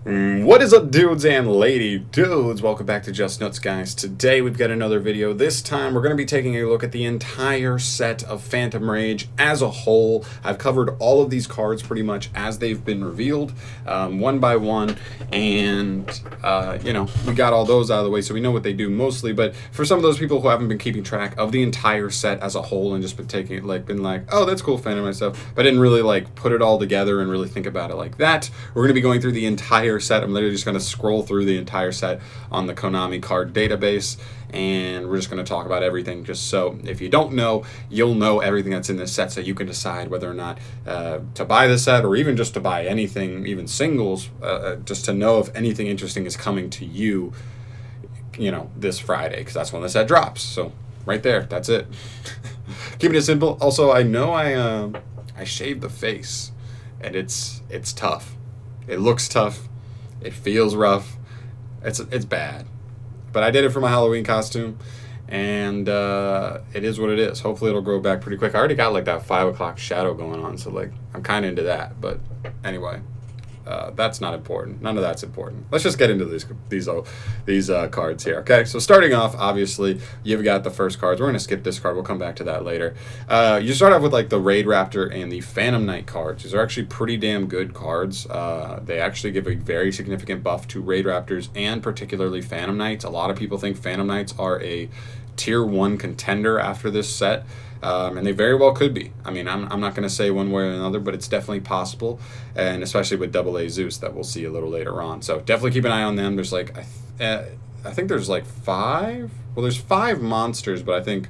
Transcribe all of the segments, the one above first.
What is up, dudes and lady dudes? Welcome back to Just Nuts, guys. Today we've got another video. This time we're going to be taking a look at the entire set of Phantom Rage as a whole. I've covered all of these cards pretty much as they've been revealed, one by one, and we got all those out of the way, so we know what they do mostly. But for some of those people who haven't been keeping track of the entire set as a whole and just been taking it been like, oh, that's cool, Phantom Rage stuff, but didn't really put it all together and really think about it like that, we're going to be going through the entire set. I'm literally just going to scroll through the entire set on the Konami card database, and we're just going to talk about everything, just so if you don't know, you'll know everything that's in this set, so you can decide whether or not to buy the set, or even just to buy anything, even singles, just to know if anything interesting is coming to you, this Friday, because that's when the set drops. So right there, that's it. Keeping it simple. Also, I know I shaved the face, and it's tough. It looks tough. It feels rough. It's bad. But I did it for my Halloween costume, and it is what it is. Hopefully it'll grow back pretty quick. I already got that 5 o'clock shadow going on, so I'm kind of into that. But anyway, that's not important. None of that's important. Let's just get into these cards here. Okay, so starting off, obviously, you've got the first cards. We're going to skip this card. We'll come back to that later. You start off with the Raid Raptor and the Phantom Knight cards. These are actually pretty damn good cards. They actually give a very significant buff to Raid Raptors and particularly Phantom Knights. A lot of people think Phantom Knights are a tier 1 contender after this set. And they very well could be. I mean, I'm not going to say one way or another, but it's definitely possible, and especially with AA Zeus that we'll see a little later on. So definitely keep an eye on them. There's I think there's 5. Well, there's 5 monsters, but I think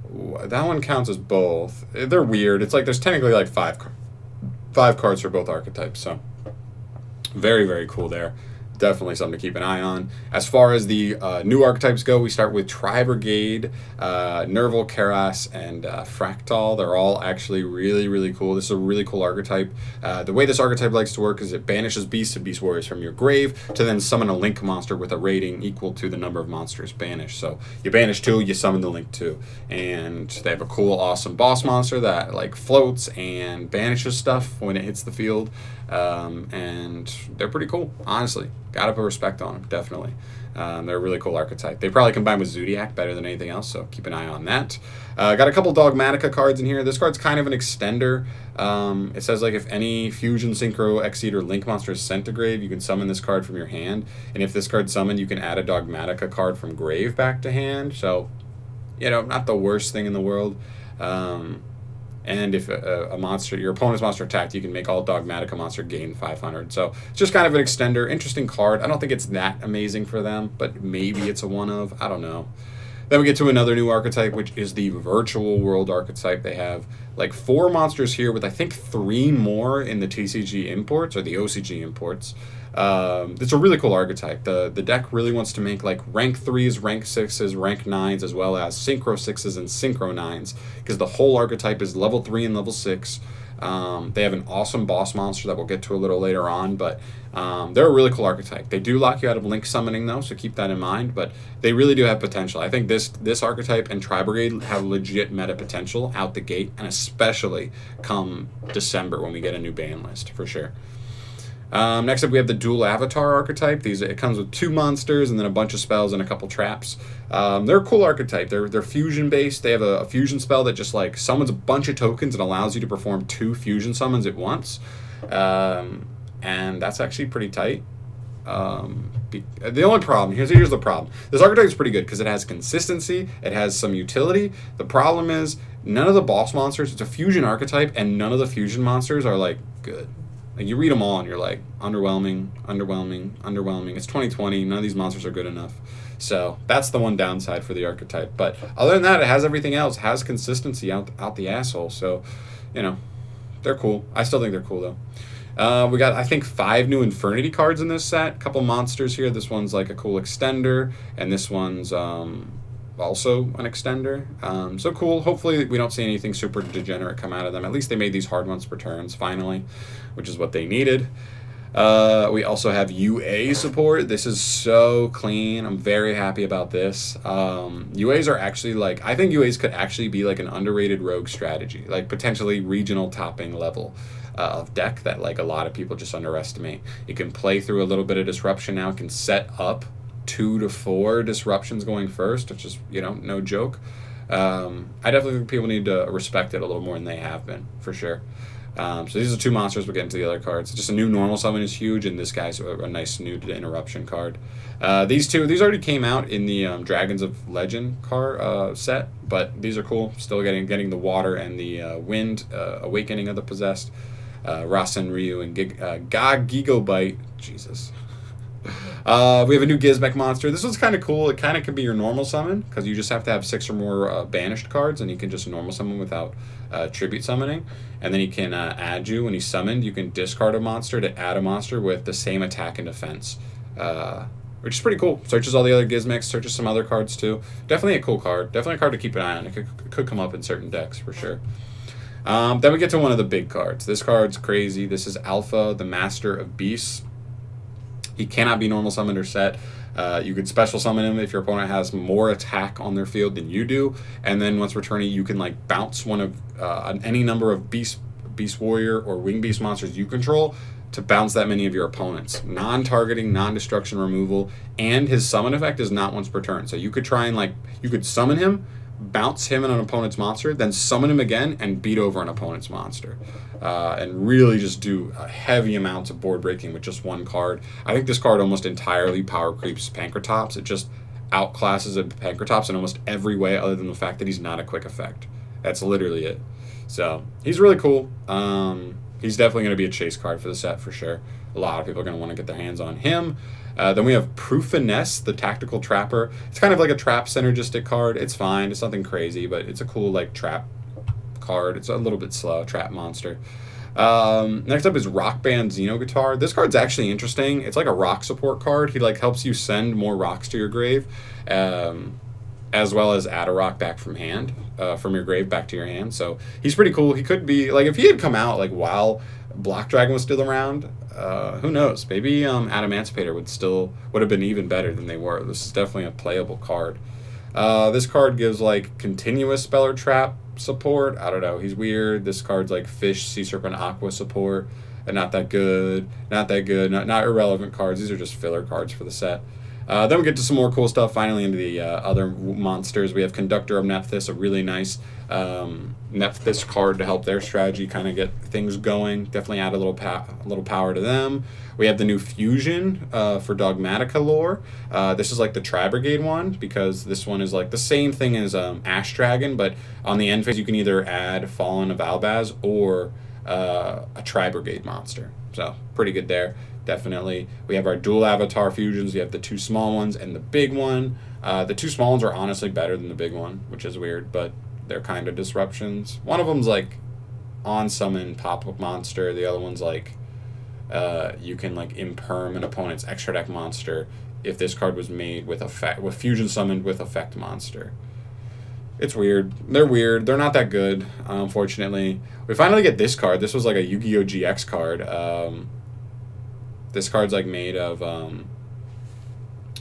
that one counts as both. They're weird. It's there's technically 5 cards for both archetypes. So very, very cool there. Definitely something to keep an eye on. As far as the new archetypes go, we start with Tri-Brigade, Nerval, Keras, and Fractal. They're all actually really, really cool. This is a really cool archetype. The way this archetype likes to work is it banishes beasts and beast warriors from your grave to then summon a link monster with a rating equal to the number of monsters banished. So you banish 2, you summon the link 2. And they have a cool, awesome boss monster that floats and banishes stuff when it hits the field. And they're pretty cool, honestly. Gotta put respect on them, definitely. They're a really cool archetype. They probably combine with Zodiac better than anything else, so keep an eye on that. Got a couple Dogmatica cards in here. This card's kind of an extender. It says if any Fusion, Synchro, Exceed, or Link monster is sent to grave, you can summon this card from your hand. And if this card's summoned, you can add a Dogmatica card from grave back to hand. So, not the worst thing in the world. And if your opponent's monster attacked, you can make all Dogmatica monster gain 500. So it's just kind of an extender. Interesting card. I don't think it's that amazing for them, but maybe it's a one of. I don't know. Then we get to another new archetype, which is the Virtual World archetype. They have 4 monsters here with I think 3 more in the TCG imports or the OCG imports. It's a really cool archetype. The deck really wants to make rank 3s, rank 6s, rank 9s, as well as synchro 6s and synchro 9s, because the whole archetype is level 3 and level 6. They have an awesome boss monster that we'll get to a little later on, but they're a really cool archetype. They do lock you out of link summoning though, so keep that in mind, but they really do have potential. I think this archetype and Tri-Brigade have legit meta potential out the gate, and especially come December when we get a new ban list, for sure. Next up, we have the Dual Avatar archetype. It comes with 2 monsters and then a bunch of spells and a couple traps. They're a cool archetype. They're fusion based. They have a fusion spell that just summons a bunch of tokens and allows you to perform 2 fusion summons at once. And that's actually pretty tight. The only problem, here's the problem. This archetype is pretty good because it has consistency, it has some utility. The problem is none of the boss monsters, it's a fusion archetype, and none of the fusion monsters are good. You read them all and you're underwhelming, underwhelming, underwhelming. It's 2020. None of these monsters are good enough. So that's the one downside for the archetype. But other than that, it has everything else. It has consistency out the asshole. So, they're cool. I still think they're cool, though. We got, I think, 5 new Infernity cards in this set. A couple monsters here. This one's a cool extender. And this one's also an extender. So cool. Hopefully we don't see anything super degenerate come out of them. At least they made these hard ones per turns, finally, which is what they needed. We also have UA support. This is so clean. I'm very happy about this. UAs are actually I think UAs could actually be an underrated rogue strategy, potentially regional topping level. of deck that like a lot of people just underestimate. You can play through a little bit of disruption now. It can set up 2 to 4 disruptions going first, which is, you know, no joke. I definitely think people need to respect it a little more than they have been, for sure. So these are 2 monsters. We'll get into the other cards. Just a new normal summon is huge, and this guy's a nice new interruption card. These already came out in the Dragons of Legend card set, but these are cool. Still getting the water and the wind awakening of the possessed. Rasen Ryu and Gigobite. Jesus. We have a new Gizmek monster. This one's kind of cool. It kind of can be your normal summon, because you just have to have 6 or more banished cards, and you can just normal summon without tribute summoning. And then he can add you when he's summoned. You can discard a monster to add a monster with the same attack and defense, which is pretty cool. Searches all the other Gizmeks, searches some other cards too. Definitely a cool card. Definitely a card to keep an eye on. It could come up in certain decks for sure. Then we get to one of the big cards. This card's crazy. This is Alpha, the Master of Beasts. He cannot be normal summoned or set. You could special summon him if your opponent has more attack on their field than you do, and then once returning, you can like bounce one of any number of beast warrior or wing beast monsters you control to bounce that many of your opponents. Non-targeting, non-destruction removal, and his summon effect is not once per turn. So you could try and you could summon him, bounce him in an opponent's monster, then summon him again and beat over an opponent's monster. And really just do heavy amounts of board breaking with just one card. I think this card almost entirely power creeps Pankratops. It just outclasses Pankratops in almost every way other than the fact that he's not a quick effect. That's literally it. So he's really cool. He's definitely going to be a chase card for the set for sure. A lot of people are going to want to get their hands on him. Then we have Proofiness, the Tactical Trapper. It's kind of like a trap synergistic card. It's fine. It's nothing crazy, but it's a cool like trap card. It's a little bit slow, trap monster. Next up is Rock Band Xeno Guitar. This card's actually interesting. It's like a rock support card. He like helps you send more rocks to your grave, as well as add a rock back from your grave back to your hand. So he's pretty cool. He could be like, if he had come out like while Black Dragon was still around, who knows? Maybe Adamancipator would have been even better than they were. This is definitely a playable card. This card gives like continuous spell or trap support. I don't know. He's weird. This card's like Fish, Sea Serpent, Aqua support. And not that good. Not irrelevant cards. These are just filler cards for the set. Then we get to some more cool stuff. Finally into the other monsters. We have Conductor of Nephthys, a really nice Nephthys card to help their strategy kind of get things going. Definitely add a little power to them. We have the new Fusion for Dogmatica lore. This is like the Tri-Brigade one, because this one is like the same thing as Ash Dragon, but on the end phase you can either add Fallen of Albaz or a Tri-Brigade monster. So pretty good there. Definitely. We have our dual avatar fusions. We have the 2 small ones and the big one. The 2 small ones are honestly better than the big one, which is weird, but they're kind of disruptions. One of them's like on summon pop-up monster. The other one's like you can like imperm an opponent's extra deck monster if this card was made with fusion summoned with effect monster. It's weird. They're weird. They're not that good, unfortunately. We finally get this card. This was like a Yu-Gi-Oh! GX card. This card's like made of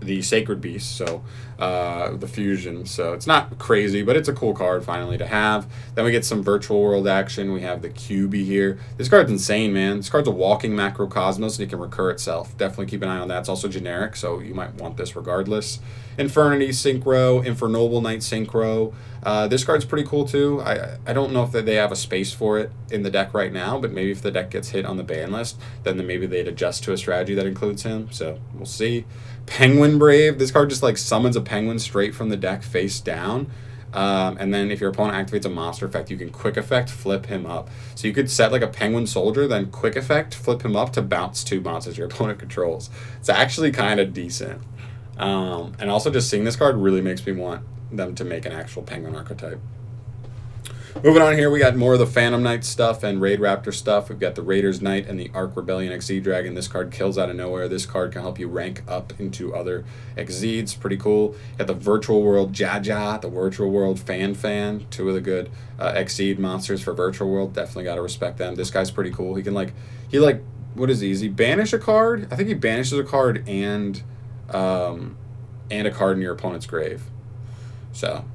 the Sacred Beast, so the fusion. So it's not crazy, but it's a cool card finally to have. Then we get some Virtual World action. We have the QB here. This card's insane, man. This card's a walking macrocosmos, and it can recur itself. Definitely keep an eye on that. It's also generic, so you might want this regardless. Infernity Synchro, Infernoble Knight Synchro. This card's pretty cool too. I don't know if they have a space for it in the deck right now, but maybe if the deck gets hit on the ban list, then maybe they'd adjust to a strategy that includes him. So we'll see. Penguin Brave. This card just like summons a penguin straight from the deck face down. And then if your opponent activates a monster effect, you can quick effect flip him up. So you could set like a penguin soldier, then quick effect flip him up to bounce 2 monsters your opponent controls. It's actually kind of decent. And also just seeing this card really makes me want them to make an actual penguin archetype. Moving on here, we got more of the Phantom Knight stuff and Raid Raptor stuff. We've got the Raiders Knight and the Ark Rebellion Exceed Dragon. This card kills out of nowhere. This card can help you rank up into other Exceeds. Pretty cool. Got the Virtual World Jaja, the Virtual World Fan, 2 of the good Exceed monsters for Virtual World. Definitely got to respect them. This guy's pretty cool. He can what is he? Does he banish a card? I think he banishes a card and a card in your opponent's grave. So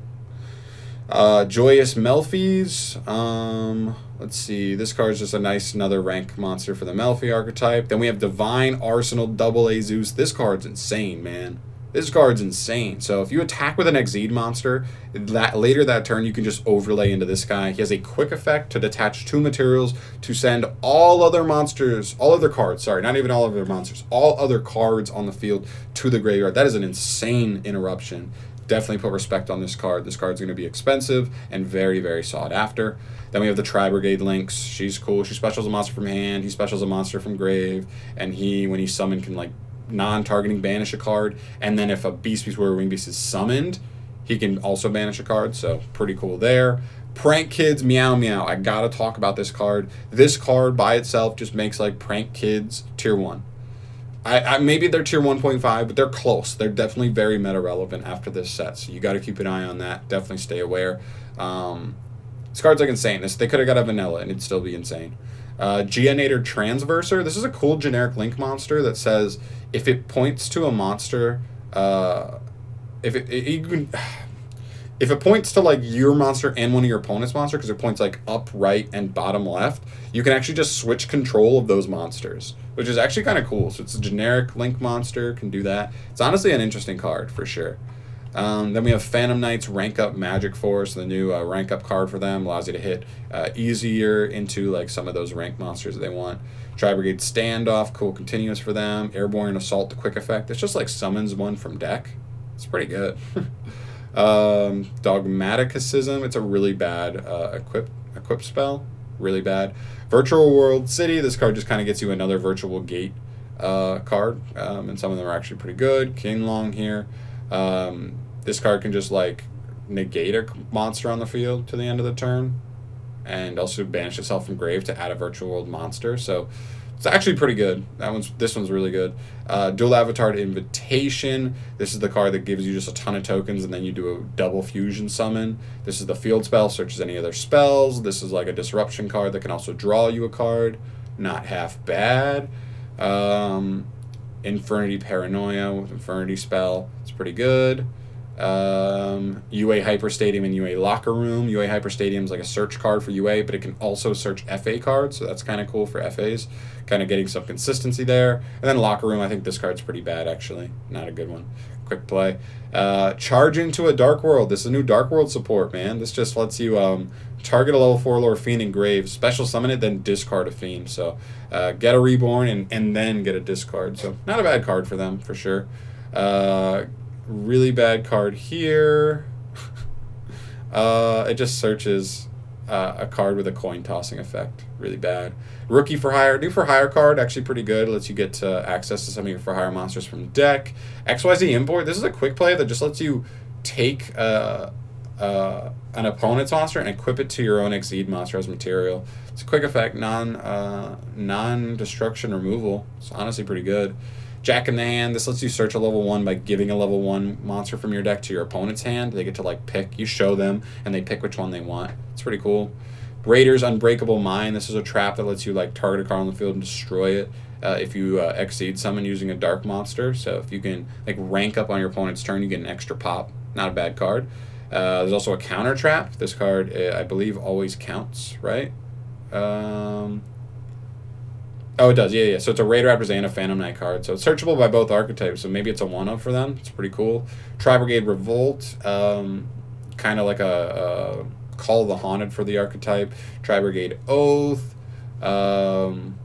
Joyous Melfies. Let's see. This card is just a nice another rank monster for the Melfi archetype. Then we have Divine Arsenal Double A Zeus. This card's insane, man. This card's insane. So if you attack with an Exceed monster, later that turn you can just overlay into this guy. He has a quick effect to detach 2 materials to send all other monsters, all other cards, sorry, not even all other monsters, all other cards on the field to the graveyard. That is an insane interruption. Definitely put respect on this card. This card's going to be expensive and very, very sought after. Then we have the Tri-Brigade Lynx. She's cool. She specials a monster from hand. He specials a monster from grave. And he, when he's summoned, can, like, non-targeting banish a card. And then if a Beast Warrior Wing Beast is summoned, he can also banish a card. So pretty cool there. Prank Kids Meow Meow. I got to talk about this card. This card by itself just makes, like, Prank Kids Tier 1. I maybe they're tier 1.5, but they're close. They're definitely very meta relevant after this set, so you got to keep an eye on that. Definitely stay aware. This card's like insane. They could have got a vanilla and it'd still be insane. Geonator Transverser. This is a cool generic link monster that says if it points to a monster, if it points to like your monster and one of your opponent's monster, because it points like up, right, and bottom left, you can actually just switch control of those monsters, which is actually kind of cool. So it's a generic link monster, can do that. It's honestly an interesting card for sure. Then we have Phantom Knights Rank Up Magic Force, the new rank up card for them. Allows you to hit easier into like some of those rank monsters that they want. Tri-Brigade Standoff, cool continuous for them. Airborne Assault, the quick effect. It's just like summons one from deck. It's pretty good. Dogmaticism, it's a really bad equip spell. Really bad. Virtual World City, this card just kind of gets you another Virtual Gate card. And some of them are actually pretty good. Kinglong here. This card can just like negate a monster on the field to the end of the turn, and also banish itself from grave to add a Virtual World monster. So it's actually pretty good. This one's really good. Dual Avatar Invitation. This is the card that gives you just a ton of tokens, and then you do a double fusion summon. This is the field spell, searches any other spells. This is like a disruption card that can also draw you a card. Not half bad. Infernity Paranoia with Infernity spell. It's pretty good. UA Hyper Stadium and UA Locker Room. UA Hyper Stadium is like a search card for UA, but it can also search FA cards, so that's kind of cool for FAs. Kind of getting some consistency there. And then Locker Room, I think this card's pretty bad, actually. Not a good one. Quick play. Charge into a Dark World. This is a new Dark World support, man. This just lets you target a level 4 Lore Fiend in grave, special summon it, then discard a Fiend. So get a Reborn and then get a discard. So not a bad card for them, for sure. Really bad card here. It just searches a card with a coin tossing effect. Really bad. Rookie for Hire. New for Hire card, actually pretty good. Lets you get access to some of your for Hire monsters from the deck. XYZ Import. This is a quick play that just lets you take an opponent's monster and equip it to your own Exceed monster as material. It's a quick effect, non-destruction removal. It's honestly pretty good. Jack in the Hand. This lets you search a level 1 by giving a level 1 monster from your deck to your opponent's hand. They get to like pick. You show them, and they pick which one they want. It's pretty cool. Raiders Unbreakable Mind. This is a trap that lets you like target a card on the field and destroy it if you Exceed summon using a dark monster. So if you can like rank up on your opponent's turn, you get an extra pop. Not a bad card. There's also a counter trap. This card, I believe, always counts, right? Oh, it does. Yeah. So it's a Raider Raptors and a Phantom Knight card. So it's searchable by both archetypes. So maybe it's a one-up for them. It's pretty cool. Tri-Brigade Revolt. Kind of like a Call of the Haunted for the archetype. Tri-Brigade Oath. Kind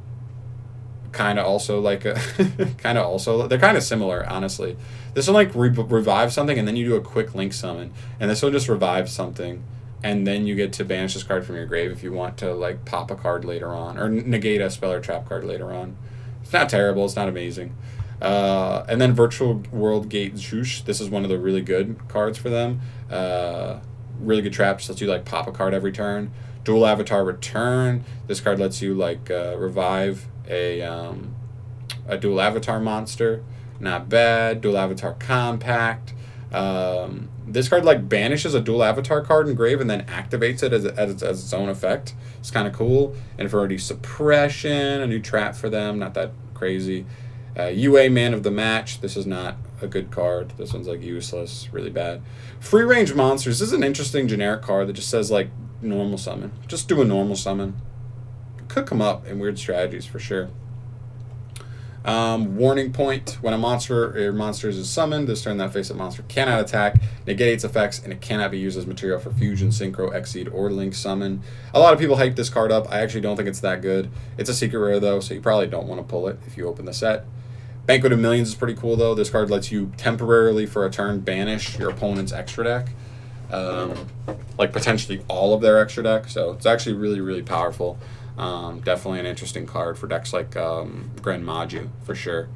of also like a... They're kind of similar, honestly. This will like revive something, and then you do a quick link summon. And this will just revive something. And then you get to banish this card from your grave if you want to like pop a card later on, or negate a spell or trap card later on. It's not terrible. It's not amazing. And then Virtual World Gate Zhush. This is one of the really good cards for them. Really good traps. Lets you like pop a card every turn. Dual Avatar Return. This card lets you like revive a Dual Avatar monster. Not bad. Dual Avatar Compact. This card like banishes a Dual Avatar card in grave and then activates it as its own effect. It's kind of cool. Infernity Suppression, a new trap for them, not that crazy. UA Man of the Match. This is not a good card. This one's like useless, really bad. Free Range Monsters. This is an interesting generic card that just says like normal summon. Just do a normal summon. cook them up in weird strategies for sure. Warning point: when a monster or monsters is summoned, this turn that face-up monster cannot attack, negate its effects, and it cannot be used as material for fusion, synchro, exceed, or link summon. A lot of people hype this card up. I actually don't think it's that good. It's a secret rare though, so you probably don't want to pull it if you open the set. Banquet of Millions is pretty cool though. This card lets you temporarily for a turn banish your opponent's extra deck, like potentially all of their extra deck. So it's actually really, really powerful. Definitely an interesting card for decks like Grand Maju for sure.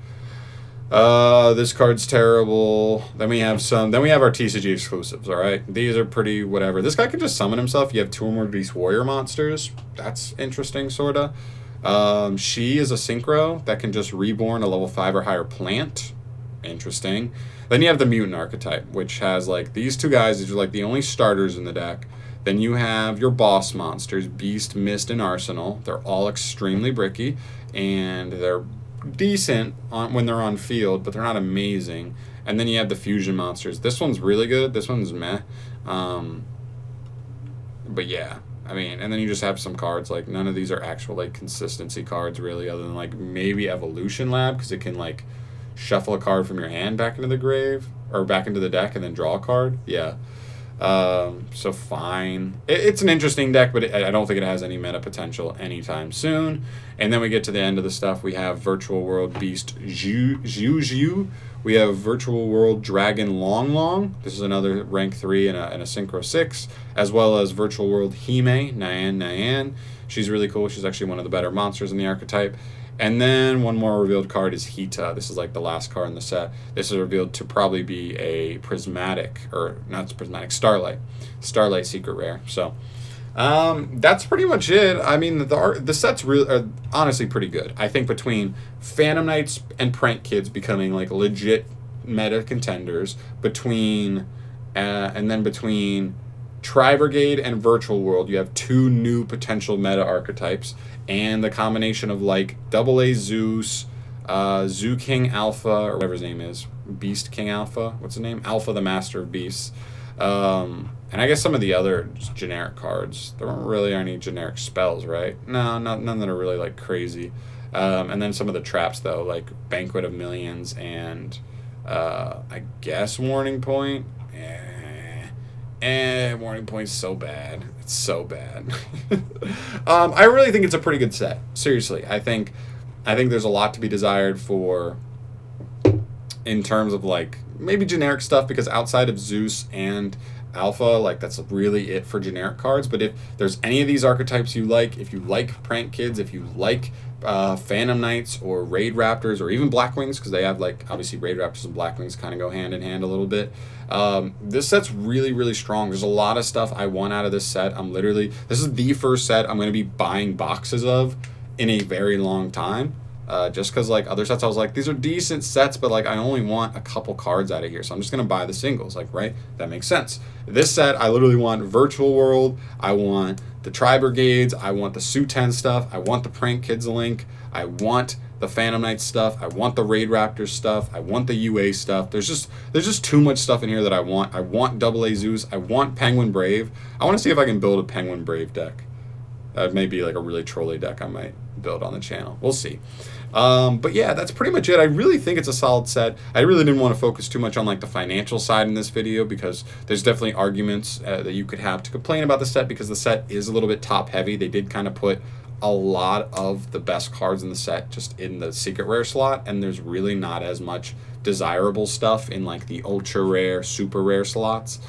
This card's terrible. Then we have our TCG exclusives. All right, these are pretty whatever. This guy can just summon himself. You have 2 or more Beast Warrior monsters. That's interesting, sorta. She is a synchro that can just reborn a level 5 or higher plant. Interesting. Then you have the Mutant Archetype, which has like these 2 guys. These are like the only starters in the deck. Then you have your boss monsters, Beast, Mist, and Arsenal. They're all extremely bricky, and they're decent when they're on field, but they're not amazing. And then you have the fusion monsters. This one's really good. This one's meh. But yeah, I mean, and then you just have some cards, like none of these are actual like consistency cards really, other than like maybe Evolution Lab, because it can like shuffle a card from your hand back into the grave, or back into the deck and then draw a card. Yeah. So fine. It's an interesting deck, but I don't think it has any meta potential anytime soon. And then we get to the end of the stuff. We have Virtual World Beast Zhu. We have Virtual World Dragon Long. This is another rank 3 and a Synchro 6, as well as Virtual World Hime, Nyan. She's really cool. She's actually one of the better monsters in the archetype. And then one more revealed card is Hita. This is like the last card in the set. This is revealed to probably be a prismatic, or not prismatic, Starlight secret rare. So that's pretty much it. I mean, the sets really are honestly pretty good. I think between Phantom Knights and Prank Kids becoming like legit meta contenders, between Tri Brigade and Virtual World, you have 2 new potential meta archetypes, and the combination of like AA Zeus, Zoo King Alpha, or whatever his name is, Beast King Alpha, what's his name? Alpha the Master of Beasts. And I guess some of the other just generic cards. There weren't really any generic spells, right? No, none that are really like crazy. And then some of the traps though, like Banquet of Millions and I guess Warning Point. Warning Point's so bad. It's so bad. I really think it's a pretty good set. Seriously, I think there's a lot to be desired for in terms of like maybe generic stuff, because outside of Zeus and Alpha, like that's really it for generic cards. But if there's any of these archetypes you like, if you like Prank Kids, if you like Phantom Knights or Raid Raptors or even Blackwings, because they have like obviously Raid Raptors and Blackwings kind of go hand in hand a little bit. This set's really, really strong. There's a lot of stuff I want out of this set. This is the first set I'm going to be buying boxes of in a very long time. Just because like other sets I was like, these are decent sets, but like I only want a couple cards out of here, so I'm just going to buy the singles, like, right? That makes sense. This set, I literally want Virtual World, I want the Tri Brigades, I want the Su-10 stuff, I want the Prank Kids link, I want the Phantom Knight stuff, I want the Raid Raptors stuff, I want the UA stuff. There's just too much stuff in here that I want. I want AA Zeus, I want Penguin Brave. I want to see if I can build a Penguin Brave deck. That may be like a really trolly deck I might build on the channel. We'll see. But yeah, that's pretty much it. I really think it's a solid set. I really didn't want to focus too much on like the financial side in this video, because there's definitely arguments that you could have to complain about the set, because the set is a little bit top heavy. They did kind of put a lot of the best cards in the set just in the secret rare slot, and there's really not as much desirable stuff in like the ultra rare, super rare slots.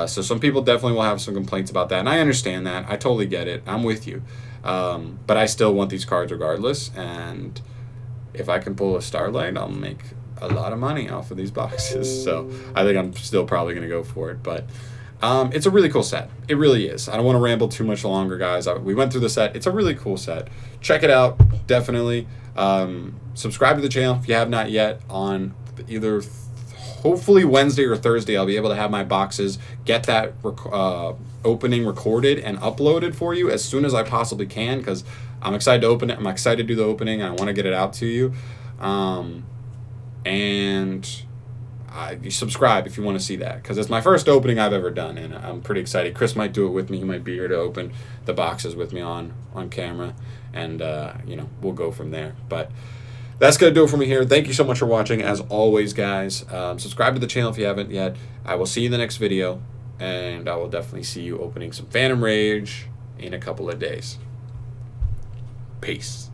So some people definitely will have some complaints about that, and I understand that. I totally get it. I'm with you. But I still want these cards regardless, and if I can pull a Starlight, I'll make a lot of money off of these boxes. So I think I'm still probably going to go for it. But it's a really cool set. It really is. I don't want to ramble too much longer, guys. We went through the set. It's a really cool set. Check it out, definitely. Subscribe to the channel if you have not yet. On either hopefully Wednesday or Thursday, I'll be able to have my boxes, get that opening recorded and uploaded for you as soon as I possibly can, because I'm excited to open it. I'm excited to do the opening. I want to get it out to you. And you subscribe if you want to see that, because it's my first opening I've ever done, and I'm pretty excited. Chris might do it with me. He might be here to open the boxes with me on camera, and you know, we'll go from there. But that's going to do it for me here. Thank you so much for watching. As always, guys, subscribe to the channel if you haven't yet. I will see you in the next video, and I will definitely see you opening some Phantom Rage in a couple of days. Peace.